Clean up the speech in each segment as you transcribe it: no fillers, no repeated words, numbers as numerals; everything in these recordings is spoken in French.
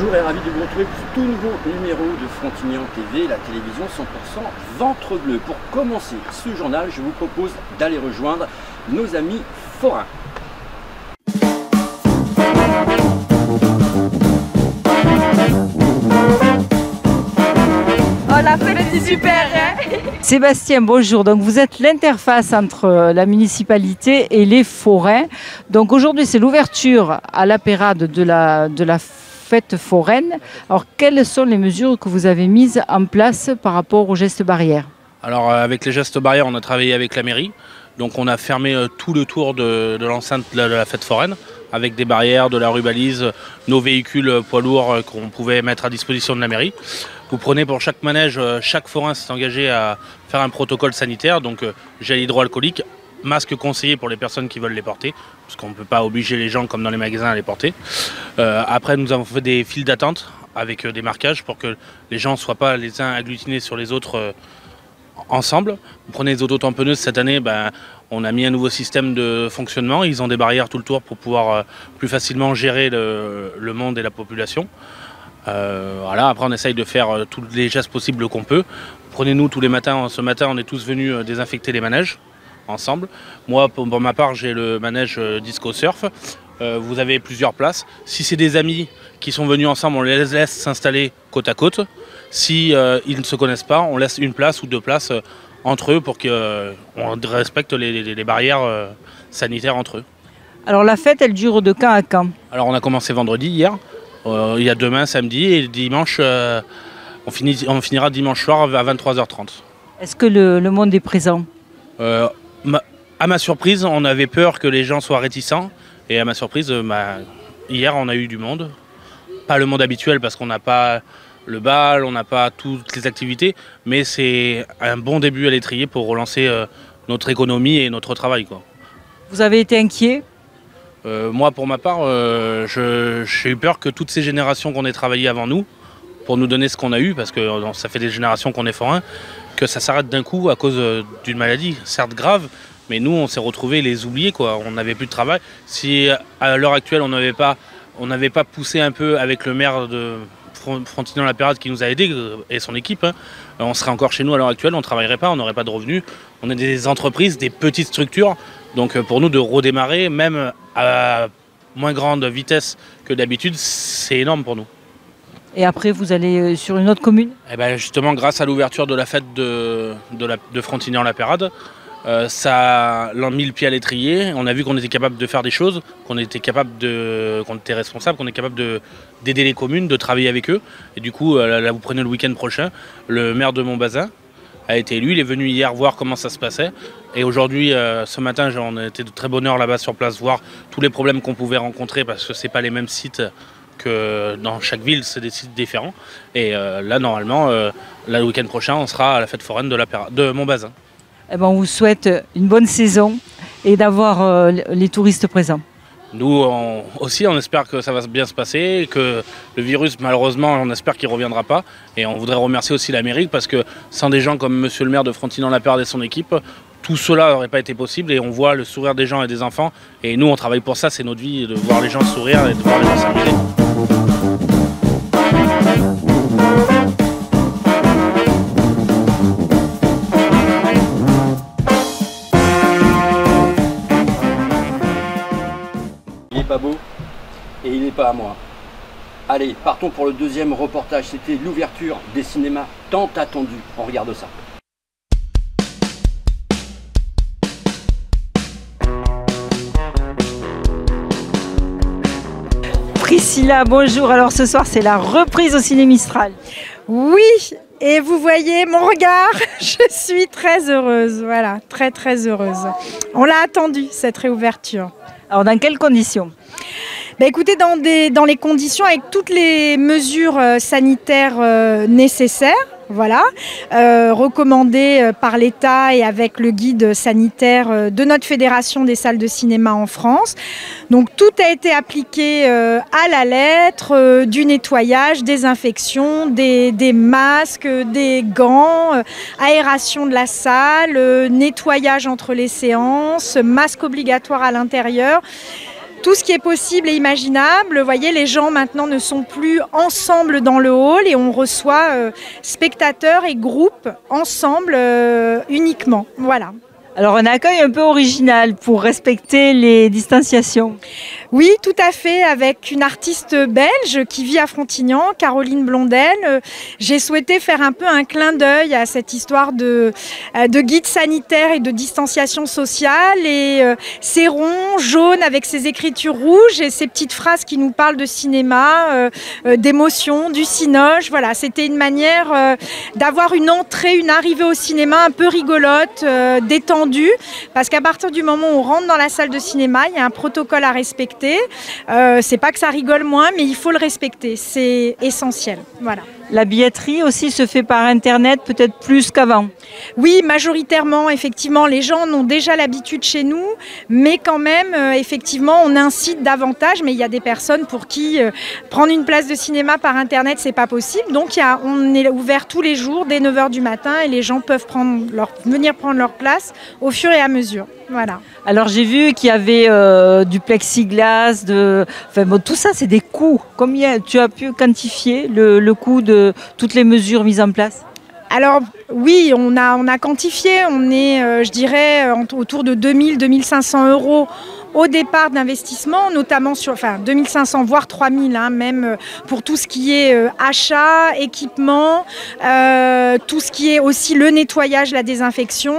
bonjour et ravi de vous retrouver pour tout nouveau numéro de Frontignan TV, la télévision 100% ventre bleu. Pour commencer ce journal, je vous propose d'aller rejoindre nos amis forains. Oh, la fête est super, hein. Sébastien, bonjour. Donc vous êtes l'interface entre la municipalité et les forains. Donc aujourd'hui c'est l'ouverture à la Pérade de la fête foraine. Alors quelles sont les mesures que vous avez mises en place par rapport aux gestes barrières? Alors avec les gestes barrières, on a travaillé avec la mairie. Donc on a fermé tout le tour de l'enceinte de la fête foraine avec des barrières, de la rubalise, nos véhicules poids lourds qu'on pouvait mettre à disposition de la mairie. Vous prenez pour chaque manège, chaque forain s'est engagé à faire un protocole sanitaire, donc gel hydroalcoolique, masque conseillé pour les personnes qui veulent les porter, parce qu'on ne peut pas obliger les gens comme dans les magasins à les porter. Après nous avons fait des files d'attente avec des marquages pour que les gens ne soient pas les uns agglutinés sur les autres ensemble. Vous prenez les autotamponneuses cette année, on a mis un nouveau système de fonctionnement. Ils ont des barrières tout le tour pour pouvoir plus facilement gérer le monde et la population. Voilà, après on essaye de faire tous les gestes possibles qu'on peut. Prenez-nous tous les matins, ce matin on est tous venus désinfecter les manèges ensemble. Moi pour ma part j'ai le manège disco surf. Vous avez plusieurs places. Si c'est des amis qui sont venus ensemble, on les laisse s'installer côte à côte. Si ils ne se connaissent pas, on laisse une place ou deux places entre eux pour qu'on respecte les barrières sanitaires entre eux. Alors la fête elle dure de quand à quand? Alors on a commencé vendredi hier, il y a demain samedi et dimanche, on finira dimanche soir à 23h30. Est-ce que le monde est présent? À ma surprise, on avait peur que les gens soient réticents et à ma surprise, hier on a eu du monde. Pas le monde habituel parce qu'on n'a pas le bal, on n'a pas toutes les activités, mais c'est un bon début à l'étrier pour relancer notre économie et notre travail, quoi. Vous avez été inquiet? Moi, pour ma part, j'ai eu peur que toutes ces générations qu'on ait travaillé avant nous, pour nous donner ce qu'on a eu, parce que ça fait des générations qu'on est forain, que ça s'arrête d'un coup à cause d'une maladie, certes grave, mais nous, on s'est retrouvés les oubliés, quoi. On n'avait plus de travail. Si à l'heure actuelle, on n'avait pas poussé un peu avec le maire de Frontignan-la-Pérade qui nous a aidés et son équipe, on serait encore chez nous à l'heure actuelle, on ne travaillerait pas, on n'aurait pas de revenus. On est des entreprises, des petites structures, donc pour nous de redémarrer, même à moins grande vitesse que d'habitude, c'est énorme pour nous. Et après vous allez sur une autre commune? Et bien justement, grâce à l'ouverture de la fête de Frontignan-la-Pérade, ça a mis le pied à l'étrier. On a vu qu'on était capable de faire des choses, qu'on était responsable, qu'on est capable d'aider les communes, de travailler avec eux. Et du coup, là vous prenez le week-end prochain, le maire de Montbazin a été élu. Il est venu hier voir comment ça se passait. Et aujourd'hui, ce matin, on a été de très bonne heure là-bas sur place, voir tous les problèmes qu'on pouvait rencontrer parce que c'est pas les mêmes sites que dans chaque ville, c'est des sites différents. Et là, normalement, le week-end prochain, on sera à la fête foraine de Montbazin. Eh ben, on vous souhaite une bonne saison et d'avoir les touristes présents. Nous aussi, on espère que ça va bien se passer, que le virus, malheureusement, on espère qu'il ne reviendra pas. Et on voudrait remercier aussi la mairie parce que sans des gens comme monsieur le maire de Frontignan-la-Pérade et son équipe, tout cela n'aurait pas été possible. Et on voit le sourire des gens et des enfants. Et nous, on travaille pour ça, c'est notre vie, de voir les gens sourire et de voir les gens s'amuser. Pas beau et il n'est pas à moi. Allez, partons pour le deuxième reportage. C'était l'ouverture des cinémas tant attendus. On regarde ça. Priscilla, bonjour. Alors ce soir c'est la reprise au Ciné Mistral. Oui, et vous voyez mon regard, je suis très heureuse, voilà, très très heureuse. On l'a attendu cette réouverture. Alors dans quelles conditions? Écoutez, dans les conditions avec toutes les mesures sanitaires nécessaires, voilà, recommandées par l'État et avec le guide sanitaire de notre fédération des salles de cinéma en France. Donc tout a été appliqué à la lettre, du nettoyage, désinfection, des masques, des gants, aération de la salle, nettoyage entre les séances, masque obligatoire à l'intérieur. tout ce qui est possible et imaginable. Vous voyez, les gens maintenant ne sont plus ensemble dans le hall et on reçoit spectateurs et groupes ensemble uniquement. Voilà. Alors un accueil un peu original pour respecter les distanciations. Oui, tout à fait, avec une artiste belge qui vit à Frontignan, Caroline Blondel. J'ai souhaité faire un peu un clin d'œil à cette histoire de guide sanitaire et de distanciation sociale. Et ces ronds jaunes avec ces écritures rouges et ces petites phrases qui nous parlent de cinéma, d'émotion, du cinoche. Voilà, c'était une manière d'avoir une entrée, une arrivée au cinéma un peu rigolote, détendue. Parce qu'à partir du moment où on rentre dans la salle de cinéma, il y a un protocole à respecter. C'est pas que ça rigole moins, mais il faut le respecter. C'est essentiel. Voilà. La billetterie aussi se fait par Internet, peut-être plus qu'avant. Oui, majoritairement, effectivement, les gens en ont déjà l'habitude chez nous, mais quand même, effectivement, on incite davantage. Mais il y a des personnes pour qui prendre une place de cinéma par Internet, c'est pas possible. Donc, on est ouvert tous les jours dès 9h du matin et les gens peuvent venir prendre leur place au fur et à mesure. Voilà. Alors j'ai vu qu'il y avait du plexiglas, tout ça c'est des coûts. Combien tu as pu quantifier le coût de toutes les mesures mises en place? Alors oui, on a quantifié, on est je dirais autour de 2000-2500 € au départ d'investissement, notamment sur 2500 voire 3000 même pour tout ce qui est achat, équipement, tout ce qui est aussi le nettoyage, la désinfection.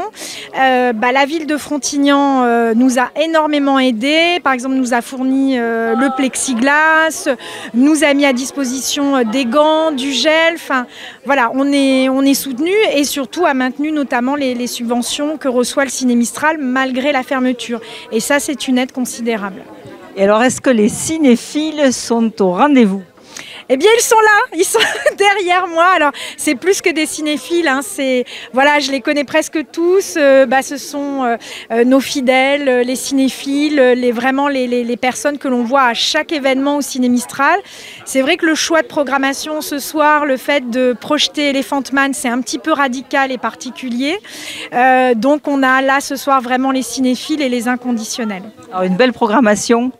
La ville de Frontignan nous a énormément aidés. Par exemple, nous a fourni le plexiglas, nous a mis à disposition des gants, du gel. Enfin, voilà, on est soutenu et surtout a maintenu notamment les subventions que reçoit le Ciné Mistral malgré la fermeture. Et ça, c'est une aide considérable. Et alors, est-ce que les cinéphiles sont au rendez-vous? Eh bien, ils sont là, ils sont derrière moi. Alors, c'est plus que des cinéphiles, voilà, je les connais presque tous. Ce sont nos fidèles, les cinéphiles, vraiment les personnes que l'on voit à chaque événement au Ciné Mistral. C'est vrai que le choix de programmation ce soir, le fait de projeter Elephant Man, c'est un petit peu radical et particulier. Donc, on a là ce soir vraiment les cinéphiles et les inconditionnels. Alors, une belle programmation.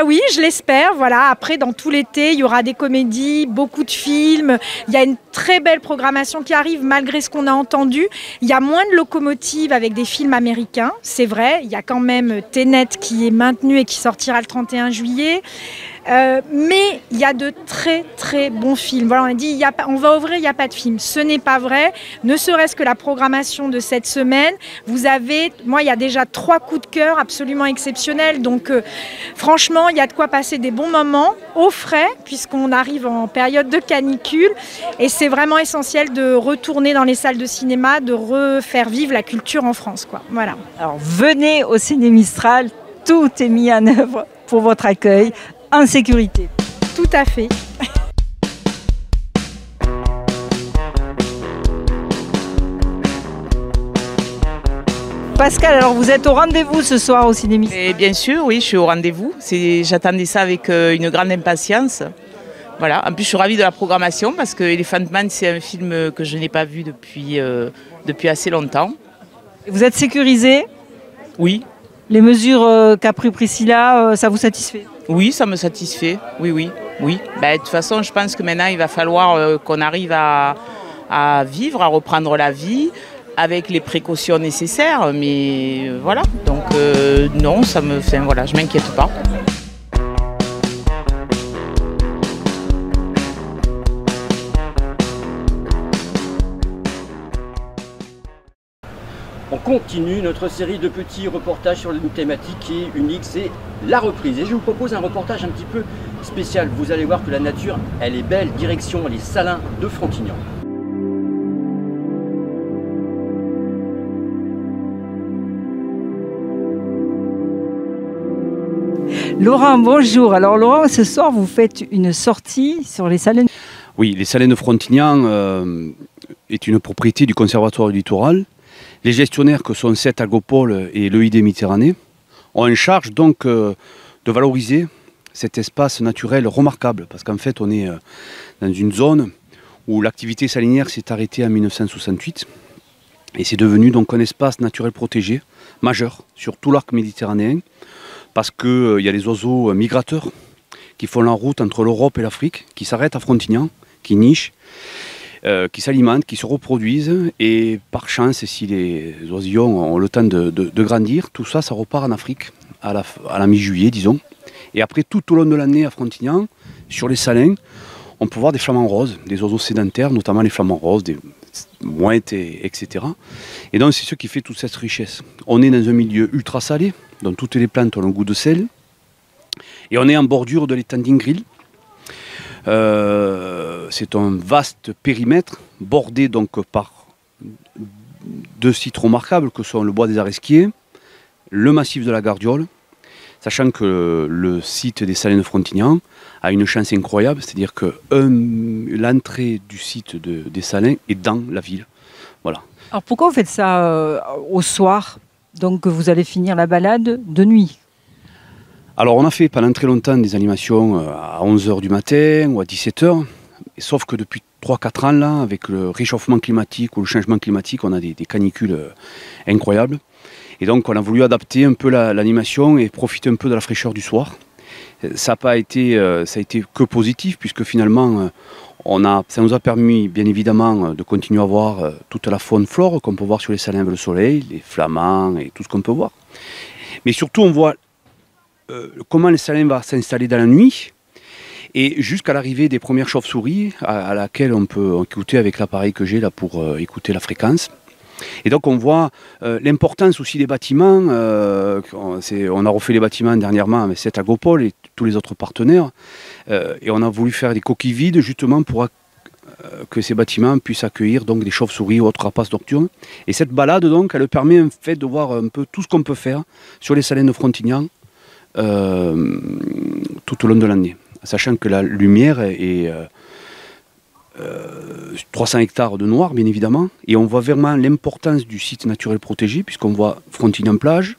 Oui, je l'espère. Voilà. Après, dans tout l'été, il y aura des comédies, beaucoup de films. Il y a une très belle programmation qui arrive malgré ce qu'on a entendu. Il y a moins de locomotives avec des films américains, c'est vrai. Il y a quand même Tenet qui est maintenu et qui sortira le 31 juillet. Mais il y a de très très bons films. Voilà, on a dit on va ouvrir, il n'y a pas de film. Ce n'est pas vrai. Ne serait-ce que la programmation de cette semaine. Il y a déjà 3 coups de cœur absolument exceptionnels. Donc franchement, il y a de quoi passer des bons moments au frais puisqu'on arrive en période de canicule. Et c'est vraiment essentiel de retourner dans les salles de cinéma, de refaire vivre la culture en France, quoi. Voilà. Alors venez au Ciné Mistral, tout est mis en œuvre pour votre accueil en sécurité. Tout à fait. Pascal, alors vous êtes au rendez-vous ce soir au Ciné Mistral? Et bien sûr, oui, je suis au rendez-vous. J'attendais ça avec une grande impatience. Voilà. En plus, je suis ravie de la programmation parce que Elephant Man, c'est un film que je n'ai pas vu depuis assez longtemps. Vous êtes sécurisé? Oui. Les mesures qu'a pris Priscilla, ça vous satisfait? Oui, ça me satisfait. Oui. De toute façon, je pense que maintenant, il va falloir qu'on arrive à vivre, à reprendre la vie avec les précautions nécessaires. Mais voilà. Donc non, je m'inquiète pas. On continue notre série de petits reportages sur une thématique qui est unique, c'est la reprise. Et je vous propose un reportage un petit peu spécial. Vous allez voir que la nature, elle est belle, direction les Salins de Frontignan. Laurent, bonjour. Alors Laurent, ce soir, vous faites une sortie sur les Salins. Oui, les Salins de Frontignan est une propriété du Conservatoire du Littoral. Les gestionnaires que sont 7 Algopoles et l'EID Méditerranée ont en charge donc de valoriser cet espace naturel remarquable parce qu'en fait on est dans une zone où l'activité salinière s'est arrêtée en 1968 et c'est devenu donc un espace naturel protégé majeur sur tout l'arc méditerranéen. parce qu'il y a les oiseaux migrateurs qui font la route entre l'Europe et l'Afrique, qui s'arrêtent à Frontignan, qui nichent, qui s'alimentent, qui se reproduisent, et par chance, si les oisillons ont le temps de grandir, tout ça, ça repart en Afrique, à la mi-juillet, disons. Et après, tout au long de l'année à Frontignan, sur les salins, on peut voir des flamants roses, des oiseaux sédentaires, notamment les flamants roses, des mouettes, etc. Et donc, c'est ce qui fait toute cette richesse. On est dans un milieu ultra salé, donc toutes les plantes ont un goût de sel, et on est en bordure de l'étang d'Ingrill. C'est un vaste périmètre, bordé donc par 2 sites remarquables que sont le bois des Aresquiers, le massif de la Gardiole, sachant que le site des Salins de Frontignan a une chance incroyable, c'est-à-dire que l'entrée du site des Salins est dans la ville. Voilà. Alors pourquoi vous faites ça au soir, donc que vous allez finir la balade de nuit? Alors on a fait pendant très longtemps des animations à 11h du matin ou à 17h, sauf que depuis 3-4 ans, là, avec le réchauffement climatique ou le changement climatique, on a des canicules incroyables. Et donc on a voulu adapter un peu l'animation et profiter un peu de la fraîcheur du soir. Ça a été que positif, puisque finalement ça nous a permis bien évidemment de continuer à voir toute la faune-flore qu'on peut voir sur les salins avec le soleil, les flamands et tout ce qu'on peut voir. Mais surtout on voit comment le salin va s'installer dans la nuit, et jusqu'à l'arrivée des premières chauves-souris à laquelle on peut écouter avec l'appareil que j'ai là pour écouter la fréquence. Et donc on voit l'importance aussi des bâtiments. On a refait les bâtiments dernièrement avec cette Agopole et tous les autres partenaires, et on a voulu faire des coquilles vides justement pour que ces bâtiments puissent accueillir donc des chauves-souris ou autres rapaces nocturnes. Et cette balade donc, elle permet en fait de voir un peu tout ce qu'on peut faire sur les salins de Frontignan tout au long de l'année, sachant que la lumière est 300 hectares de noir bien évidemment, et on voit vraiment l'importance du site naturel protégé, puisqu'on voit Frontignan plage,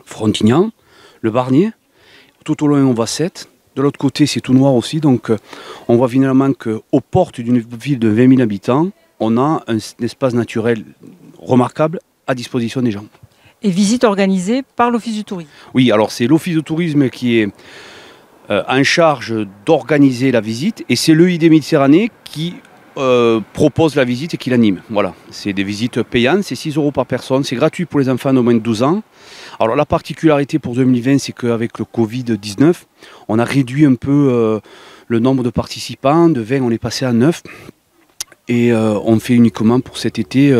Frontignan, le Barnier, tout au loin on voit Sète, de l'autre côté c'est tout noir aussi, donc on voit finalement qu'aux portes d'une ville de 20 000 habitants, on a un espace naturel remarquable à disposition des gens. Et visite organisée par l'Office du tourisme. Oui, alors c'est l'Office du tourisme qui est en charge d'organiser la visite, et c'est l'EID Méditerranée qui propose la visite et qui l'anime. Voilà, c'est des visites payantes, c'est 6 € par personne, c'est gratuit pour les enfants d'au moins de 12 ans. Alors la particularité pour 2020, c'est qu'avec le Covid-19, on a réduit un peu le nombre de participants, de 20 on est passé à 9. Et on fait uniquement pour cet été,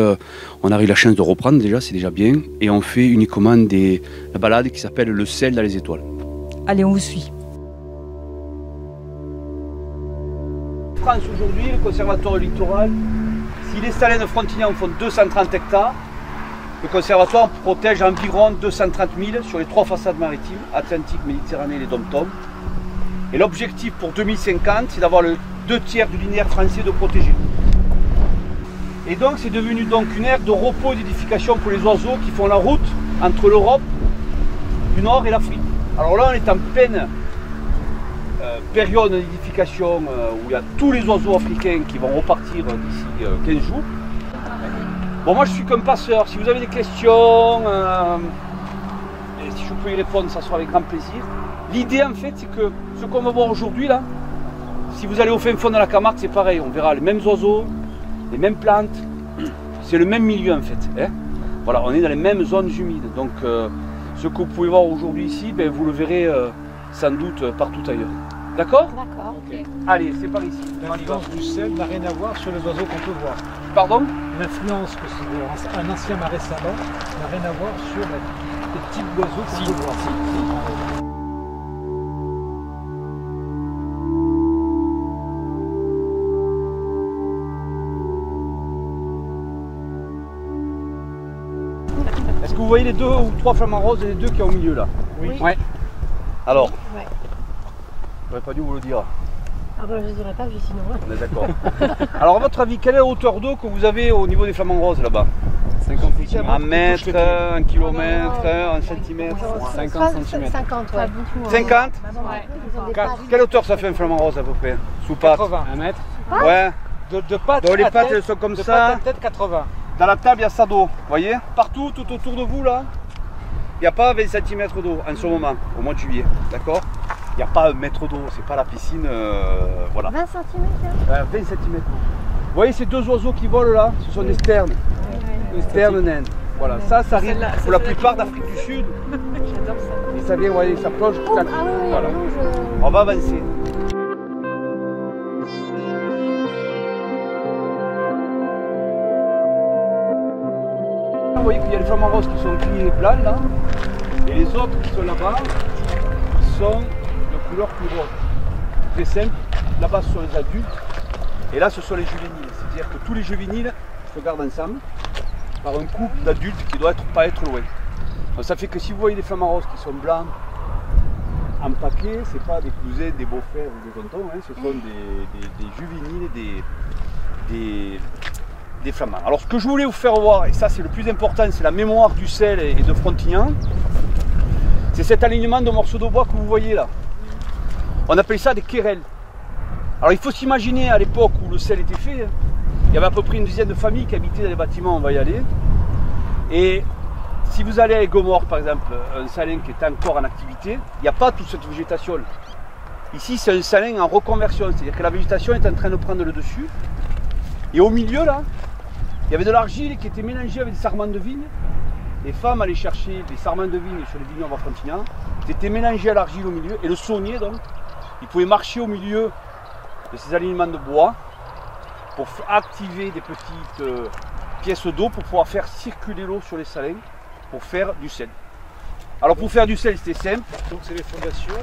on a eu la chance de reprendre déjà, c'est déjà bien, et on fait uniquement la balade qui s'appelle le sel dans les étoiles. Allez, on vous suit. France aujourd'hui, le conservatoire littoral, si les salins de Frontignan font 230 hectares, le conservatoire protège environ 230 000 sur les 3 façades maritimes, Atlantique, Méditerranée et les Dom-Tom. Et l'objectif pour 2050, c'est d'avoir le 2/3 du linéaire français de protégé. Et donc c'est devenu donc une aire de repos et d'édification pour les oiseaux qui font la route entre l'Europe du Nord et l'Afrique. Alors là on est en pleine période d'édification où il y a tous les oiseaux africains qui vont repartir d'ici 15 jours. Bon, moi je suis comme passeur, si vous avez des questions, et si je peux y répondre, ça sera avec grand plaisir. L'idée en fait c'est que ce qu'on va voir aujourd'hui là, si vous allez au fin fond de la Camargue, c'est pareil, on verra les mêmes oiseaux, les mêmes plantes, c'est le même milieu en fait. Hein, voilà, on est dans les mêmes zones humides, donc ce que vous pouvez voir aujourd'hui ici, ben, vous le verrez sans doute partout ailleurs. D'accord? D'accord. Okay. Allez, c'est par ici. L'influence du sel n'a rien à voir sur les oiseaux qu'on peut voir. Pardon? L'influence que c'est un ancien marais salant n'a rien à voir sur les types d'oiseaux qu'on peut voir. Est-ce que vous voyez les 2 ou 3 flamants roses et les 2 qui sont au milieu là? Oui. Ouais. Alors, Ouais. j'aurais pas dû vous le dire. Ah ben je ne dirais pas, sinon. On est d'accord. Alors, à votre avis, quelle est la hauteur d'eau que vous avez au niveau des flamants roses là-bas? 50 cm. 1 mètre, 1 kilomètre, 1 centimètre? 50 cm. 50, ouais. 50? Ouais. Quelle hauteur ça fait un flamant rose à peu près? Sous patte? 80. 1 mètre. Ouais. De pattes Donc les à pattes tête, elles sont comme de ça. pattes à tête 80. Dans la table il y a ça d'eau, vous voyez? Partout, tout autour de vous là, il n'y a pas 20 cm d'eau en ce moment, au mois de juillet, d'accord? Il n'y a pas 1 mètre d'eau, c'est pas la piscine, voilà. 20 cm 20 cm d'eau. Vous voyez ces deux oiseaux qui volent là? Ce sont des sternes. Des sternes naines. Voilà, ça arrive pour la plupart d'Afrique du Sud. J'adore ça. Et ça vient, voyez, ça plonge. Ah oui, Voilà. rouge. On va avancer. Vous voyez qu'il y a les flamants roses qui sont gris et blancs là, et les autres qui sont là-bas, qui sont de couleur plus rose. Très simple, là-bas ce sont les adultes, et là ce sont les juvéniles. C'est-à-dire que tous les juvéniles se gardent ensemble par un couple d'adultes qui ne doit pas être loin. Donc ça fait que si vous voyez des flamants roses qui sont blancs en paquet, ce n'est pas des cousins, des beaux-frères ou des tontons, hein, ce sont des juvéniles, des flamands. Alors ce que je voulais vous faire voir, et ça c'est le plus important, c'est la mémoire du sel et de Frontignan, c'est cet alignement de morceaux de bois que vous voyez là. On appelle ça des querelles. Alors il faut s'imaginer à l'époque où le sel était fait, il y avait à peu près une dizaine de familles qui habitaient dans les bâtiments, on va y aller. Et si vous allez à Aigues-Mortes par exemple, un salin qui est encore en activité, il n'y a pas toute cette végétation. Ici c'est un salin en reconversion, c'est-à-dire que la végétation est en train de prendre le dessus. Et au milieu là, il y avait de l'argile qui était mélangée avec des sarments de vigne. Les femmes allaient chercher des sarments de vigne sur les vignobles à Frontignan. C'était mélangé à l'argile au milieu. Et le saunier donc, il pouvait marcher au milieu de ces alignements de bois pour activer des petites pièces d'eau pour pouvoir faire circuler l'eau sur les salins pour faire du sel. Alors pour faire du sel c'était simple. Donc c'est les fondations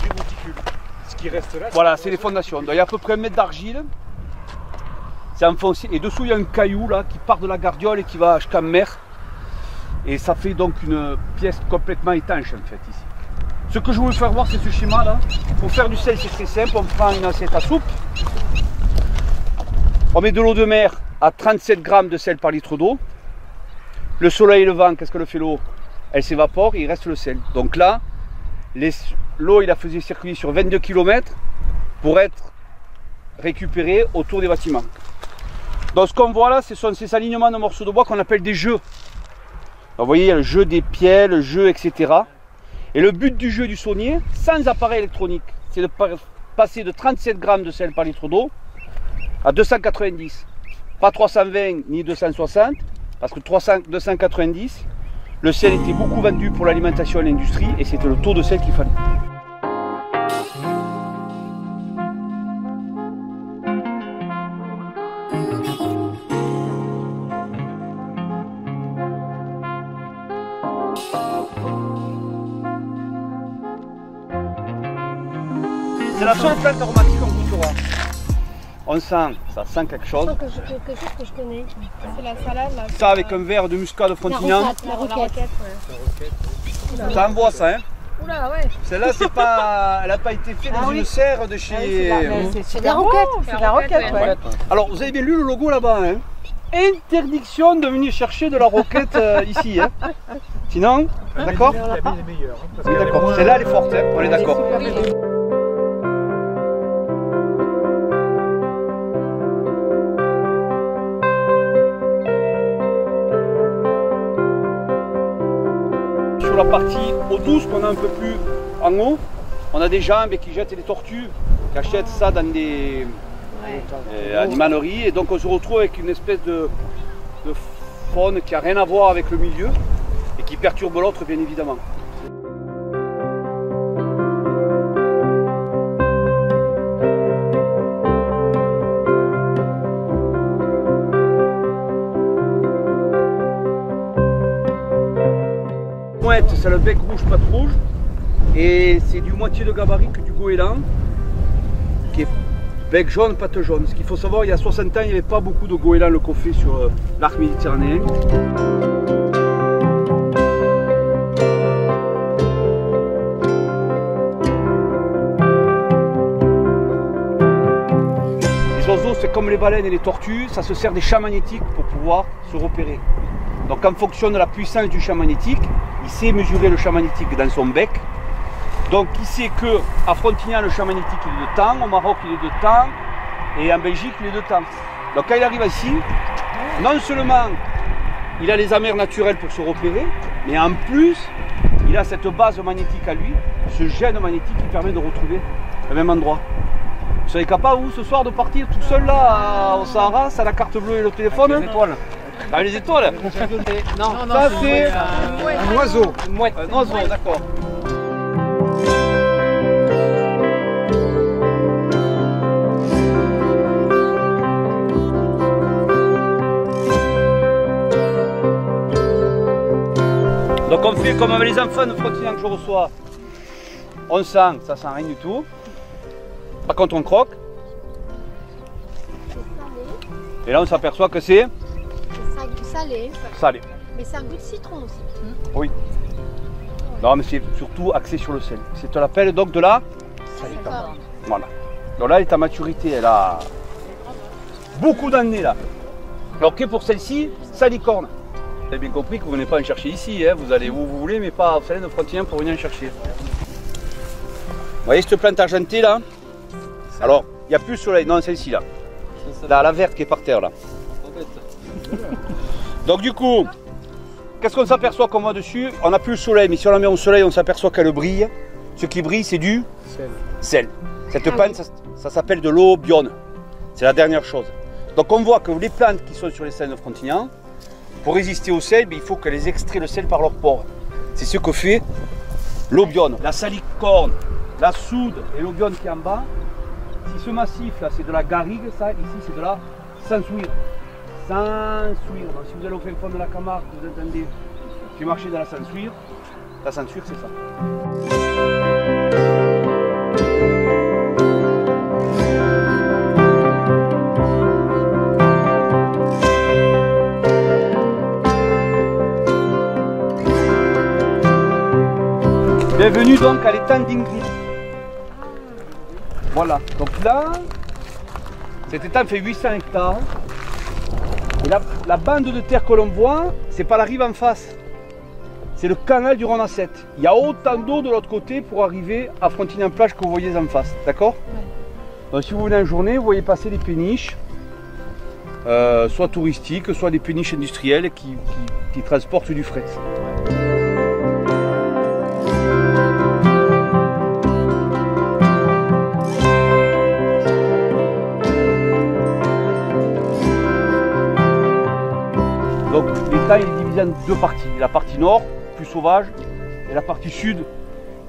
du monticule. Ce qui reste là. Voilà, c'est les fondations. Donc il y a à peu près 1 mètre d'argile. C'est enfoncé et dessous il y a un caillou là qui part de la gardiole et qui va jusqu'à mer. Et ça fait donc une pièce complètement étanche en fait ici. Ce que je voulais faire voir c'est ce schéma là. Pour faire du sel c'est très simple, on prend une assiette à soupe. On met de l'eau de mer à 37 grammes de sel par litre d'eau. Le soleil levant, qu'est-ce que le fait l'eau? Elle s'évapore et il reste le sel. Donc là, l'eau il la faisait circuler sur 22 km pour être récupérée autour des bâtiments. Donc ce qu'on voit là, ce sont ces alignements de morceaux de bois qu'on appelle des jeux. Donc, vous voyez, il y a le jeu des pieds, le jeu, etc. Et le but du jeu du saunier, sans appareil électronique, c'est de passer de 37 grammes de sel par litre d'eau à 290. Pas 320 ni 260, parce que 290, le sel était beaucoup vendu pour l'alimentation et l'industrie, et c'était le taux de sel qu'il fallait. C'est la seule plante aromatique qu'on goûtera. On sent, ça sent quelque chose. Quelque chose que je connais. C'est la salade là. Ça avec un verre de muscat de Frontignan. La roquette. Ouais. Ça envoie ça, hein. Oula, ouais. Celle-là, c'est pas, elle n'a pas été faite dans une serre de chez. C'est de la roquette. C'est de la roquette, ouais. Alors, vous avez bien lu le logo là-bas, hein. Interdiction de venir chercher de la roquette ici, hein. Sinon, d'accord? Il a mis les meilleurs. Oui, d'accord. Celle-là, elle est forte, hein. On est d'accord. Sur la partie eau douce qu'on a un peu plus en haut, on a des jambes qui jettent des tortues, qui achètent ça dans des animaleries, et donc on se retrouve avec une espèce de faune qui n'a rien à voir avec le milieu et qui perturbe l'autre bien évidemment. C'est le bec rouge patte rouge et c'est du moitié de gabarit que du goéland qui est bec jaune patte jaune. Ce qu'il faut savoir, il y a 60 ans il n'y avait pas beaucoup de goélands le coffet sur l'arc méditerranéen. Les oiseaux c'est comme les baleines et les tortues, ça se sert des champs magnétiques pour pouvoir se repérer. Donc en fonction de la puissance du champ magnétique, il sait mesurer le champ magnétique dans son bec. Donc il sait qu'à Frontignan le champ magnétique il est de temps, au Maroc il est de temps et en Belgique il est de temps. Donc quand il arrive ici, non seulement il a les amers naturelles pour se repérer, Mais en plus, il a cette base magnétique à lui, ce gène magnétique qui permet de retrouver le même endroit. Vous serez capable, vous, ce soir, de partir tout seul là au Sahara, sans la carte bleue et le téléphone? Avec les étoiles. Avec les étoiles? Non, ça c'est un oiseau. Une mouette. Un oiseau, d'accord. Donc on fait comme avec les enfants de Frontignan que je reçois. On sent, ça sent rien du tout. Par contre on croque. Et là on s'aperçoit que c'est salé. Salé. Mais c'est un goût de citron aussi. Oui. Non mais c'est surtout axé sur le sel. C'est ce qu'on appelle donc de la D'accord. Voilà. Donc là elle est à maturité, elle a beaucoup d'années là. Alors que pour celle-ci, salicorne. Vous avez bien compris que vous ne venez pas en chercher ici, hein. Vous allez où vous voulez, mais pas au Salin de Frontignan pour venir en chercher. Vous voyez cette plante argentée là? Alors, il n'y a plus le soleil, non, celle-ci là. Là, la verte qui est par terre là. Donc du coup, qu'est-ce qu'on s'aperçoit qu'on voit dessus? On n'a plus le soleil, mais si on la met au soleil, on s'aperçoit qu'elle brille. Ce qui brille, c'est du sel. Cette plante, ça s'appelle de l'eau bione. C'est la dernière chose. Donc on voit que les plantes qui sont sur les Salins de Frontignan, pour résister au sel, il faut qu'elles extraient le sel par leurs pores. C'est ce que fait l'obione. La salicorne, la soude et l'obione qui est en bas. Si ce massif là c'est de la garrigue, ça ici c'est de la sansouire. Sansouire. Donc si vous allez au fin fond de la Camargue, vous entendez j'ai marché dans la sansouire c'est ça. Bienvenue donc à l'étang d'Ingrid. Voilà, donc là, cet étang fait 800 hectares. Et la bande de terre que l'on voit, c'est pas la rive en face. C'est le canal du Rhône-à-7. Il y a autant d'eau de l'autre côté pour arriver à Frontignan-Plage que vous voyez en face, d'accord? Donc si vous venez en journée, vous voyez passer des péniches, soit touristiques, soit des péniches industrielles qui transportent du fret. Donc l'étang est divisé en deux parties. La partie nord, plus sauvage, et la partie sud,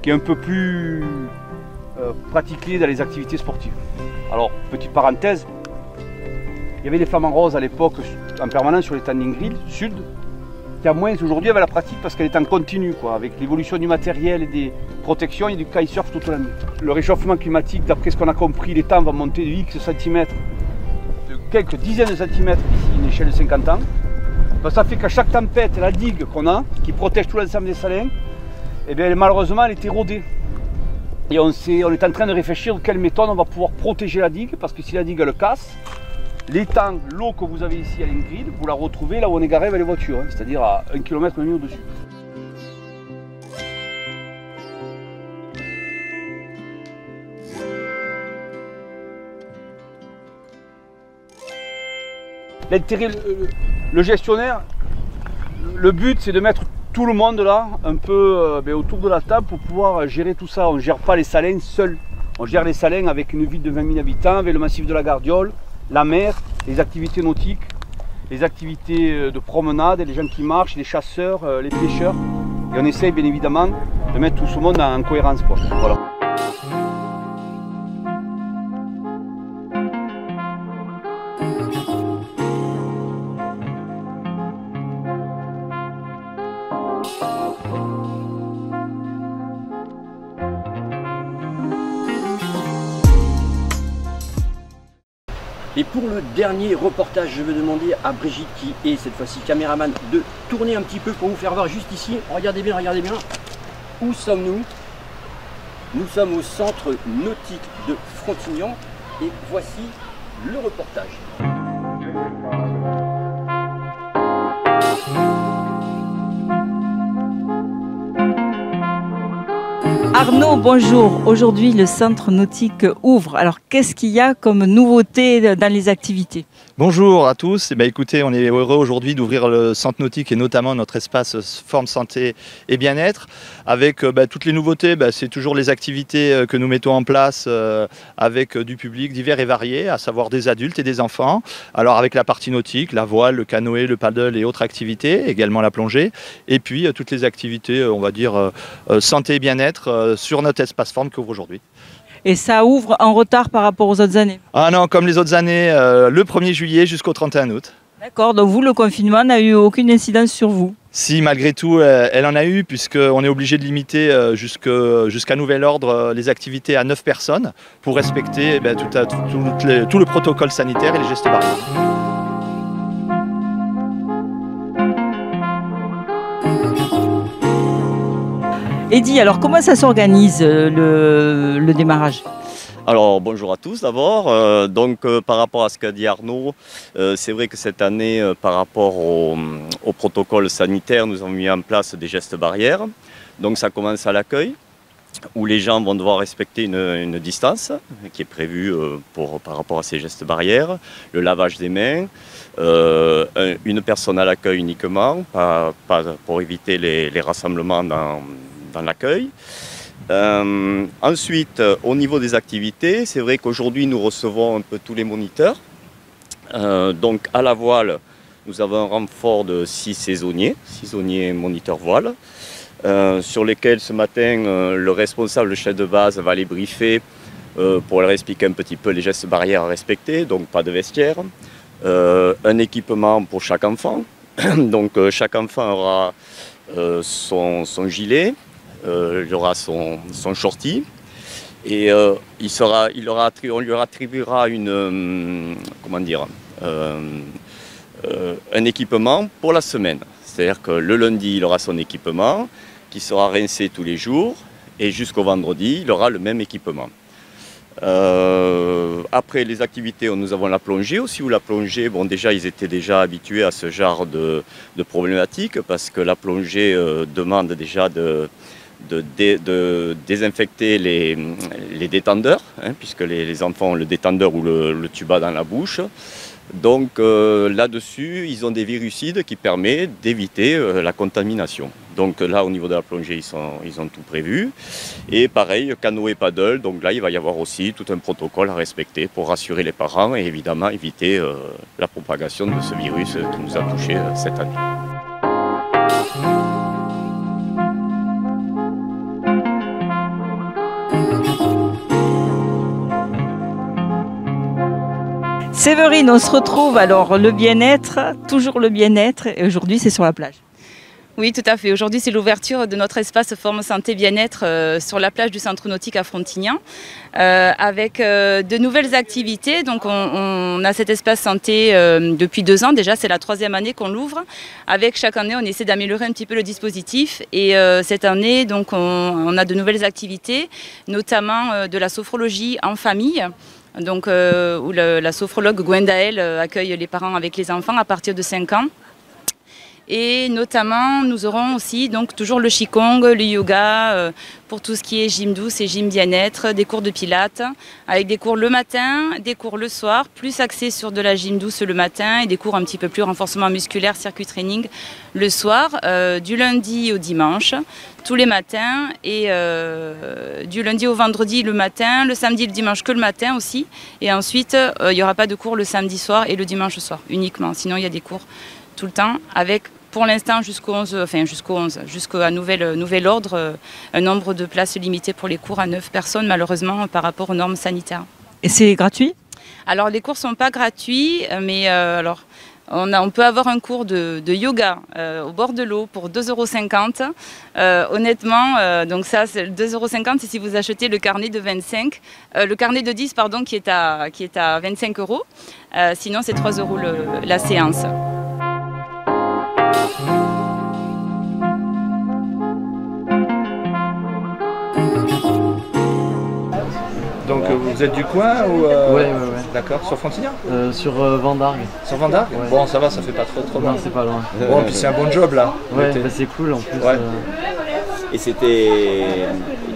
qui est un peu plus pratiquée dans les activités sportives. Alors, petite parenthèse, il y avait des flamants roses à l'époque en permanence sur l'étang d'Ingrid, sud, qui a moins aujourd'hui avec la pratique parce qu'elle est en continu, quoi. Avec l'évolution du matériel et des protections, il y a du kitesurf toute la nuit. Le réchauffement climatique, d'après ce qu'on a compris, l'étang va monter de X centimètres, de quelques dizaines de centimètres d'ici une échelle de 50 ans. Donc ça fait qu'à chaque tempête, la digue qu'on a, qui protège tout l'ensemble des salins, eh bien, malheureusement elle est érodée. Et on est en train de réfléchir de quelle méthode on va pouvoir protéger la digue, parce que si la digue elle casse, l'étang, l'eau que vous avez ici à l'Ingrid, vous la retrouvez là où on est garé avec les voitures, hein, c'est-à-dire à 1 km au-dessus. L'intérêt, le gestionnaire, le but c'est de mettre tout le monde là, un peu autour de la table pour pouvoir gérer tout ça. On ne gère pas les salins seuls, on gère les salins avec une ville de 20 000 habitants, avec le massif de la Gardiole, la mer, les activités nautiques, les activités de promenade, les gens qui marchent, les chasseurs, les pêcheurs. Et on essaye bien évidemment de mettre tout ce monde en cohérence, quoi. Voilà. Et pour le dernier reportage, je vais demander à Brigitte, qui est cette fois-ci caméraman, de tourner un petit peu pour vous faire voir juste ici. Regardez bien, où sommes-nous? Nous sommes au centre nautique de Frontignan et voici le reportage. Arnaud, bonjour. Aujourd'hui, le centre nautique ouvre. Alors, qu'est-ce qu'il y a comme nouveauté dans les activités? Bonjour à tous. Écoutez, on est heureux aujourd'hui d'ouvrir le centre nautique et notamment notre espace forme santé et bien-être. Avec toutes les nouveautés, c'est toujours les activités que nous mettons en place avec du public divers et varié, à savoir des adultes et des enfants. Alors avec la partie nautique, la voile, le canoë, le paddle et autres activités, également la plongée. Et puis toutes les activités, on va dire, santé et bien-être sur notre espace forme qui ouvre aujourd'hui. Et ça ouvre en retard par rapport aux autres années? Ah non, comme les autres années, le 1er juillet jusqu'au 31 août. D'accord, donc vous, le confinement n'a eu aucune incidence sur vous? Si, malgré tout, elle en a eu, puisqu'on est obligé de limiter jusqu'à nouvel ordre les activités à 9 personnes pour respecter tout le protocole sanitaire et les gestes barrières. Eddy, alors comment ça s'organise le démarrage? Alors bonjour à tous d'abord. Par rapport à ce qu'a dit Arnaud, c'est vrai que cette année, par rapport au protocole sanitaire, nous avons mis en place des gestes barrières. Donc ça commence à l'accueil, où les gens vont devoir respecter une distance qui est prévue par rapport à ces gestes barrières, le lavage des mains, une personne à l'accueil uniquement, pas pour éviter les rassemblements dans l'accueil. Ensuite, au niveau des activités, c'est vrai qu'aujourd'hui nous recevons un peu tous les moniteurs. Donc à la voile, nous avons un renfort de 6 saisonniers moniteurs voile, sur lesquels ce matin le responsable, le chef de base, va les briefer pour leur expliquer un petit peu les gestes barrières à respecter, donc pas de vestiaire, un équipement pour chaque enfant. Donc chaque enfant aura son gilet. Il aura son shorty et on lui attribuera un équipement pour la semaine. C'est-à-dire que le lundi, il aura son équipement qui sera rincé tous les jours et jusqu'au vendredi, il aura le même équipement. Après les activités, nous avons la plongée aussi, où la plongée, déjà ils étaient déjà habitués à ce genre de problématiques parce que la plongée demande déjà de désinfecter les détendeurs, puisque les enfants ont le détendeur ou le tuba dans la bouche. Donc là-dessus, ils ont des virucides qui permettent d'éviter la contamination. Donc là, au niveau de la plongée, ils ont tout prévu. Et pareil, canoë et paddle, donc là, il va y avoir aussi tout un protocole à respecter pour rassurer les parents et évidemment éviter la propagation de ce virus qui nous a touchés cette année. Séverine, on se retrouve alors le bien-être, toujours le bien-être, et aujourd'hui c'est sur la plage. Oui, tout à fait. Aujourd'hui, c'est l'ouverture de notre espace forme santé bien-être sur la plage du centre nautique à Frontignan, avec de nouvelles activités. Donc, on a cet espace santé depuis 2 ans déjà. C'est la 3e année qu'on l'ouvre. Avec chaque année, on essaie d'améliorer un petit peu le dispositif. Et cette année, donc, on a de nouvelles activités, notamment de la sophrologie en famille. Donc, où la sophrologue Gwendaël accueille les parents avec les enfants à partir de 5 ans. Et notamment, nous aurons aussi donc toujours le qigong, le yoga, pour tout ce qui est gym douce et gym bien-être, des cours de pilates, avec des cours le matin, des cours le soir, plus axés sur de la gym douce le matin et des cours un petit peu plus renforcement musculaire, circuit training le soir, du lundi au dimanche, tous les matins, et du lundi au vendredi le matin, le samedi et le dimanche que le matin aussi. Et ensuite, il n'y aura pas de cours le samedi soir et le dimanche soir uniquement. Sinon, il y a des cours tout le temps avec, pour l'instant, jusqu'à nouvel ordre, un nombre de places limité pour les cours à 9 personnes, malheureusement, par rapport aux normes sanitaires. Et c'est gratuit? Alors, les cours ne sont pas gratuits, mais on peut avoir un cours de yoga au bord de l'eau pour 2,50 €. Honnêtement, donc ça, c'est 2,50 € si vous achetez le carnet de 25, le carnet de 10, pardon, qui est à 25 €. Sinon, c'est 3 € la séance. Donc vous êtes du coin ou Ouais. D'accord, sur Frontignan Sur Vendargue. Sur Vendargue ouais. Bon, ça va, ça fait pas trop loin. Non, c'est pas loin. Bon, puis c'est un bon job là. Ouais, bah, c'est cool en plus. Ouais. Et c'était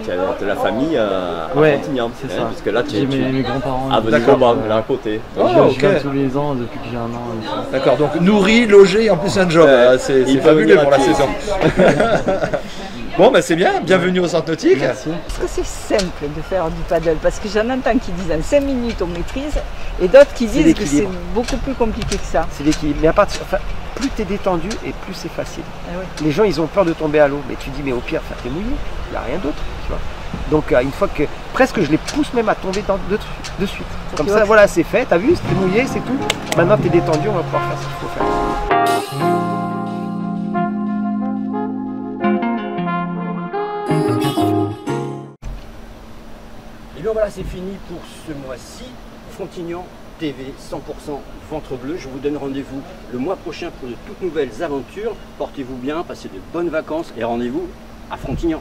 tu as de la famille à Frontignan, c'est ça. parce que là j'ai mes grands-parents. Ah, d'accord, là à côté. Je viens tous les ans depuis que j'ai 1 an. D'accord, donc nourri, logé, en plus un job, c'est fabuleux pour la saison. Bon, bah c'est bien, bienvenue au centre nautique. Merci. Parce que c'est simple de faire du paddle, parce que j'en entends qui disent en 5 minutes on maîtrise, et d'autres qui disent que c'est beaucoup plus compliqué que ça. C'est l'équilibre. Mais à partir, plus tu es détendu et plus c'est facile. Les gens, ils ont peur de tomber à l'eau, mais tu dis, mais au pire, t'es mouillé, il n'y a rien d'autre, tu vois. Donc une fois que, presque je les pousse même à tomber de suite. Comme ça, voilà, c'est fait, t'as vu, t'es mouillé, c'est tout. Maintenant t'es détendu, on va pouvoir faire ce qu'il faut faire. Et bien voilà, c'est fini pour ce mois-ci. Frontignan TV 100% ventre bleu. Je vous donne rendez-vous le mois prochain pour de toutes nouvelles aventures. Portez-vous bien, passez de bonnes vacances et rendez-vous à Frontignan.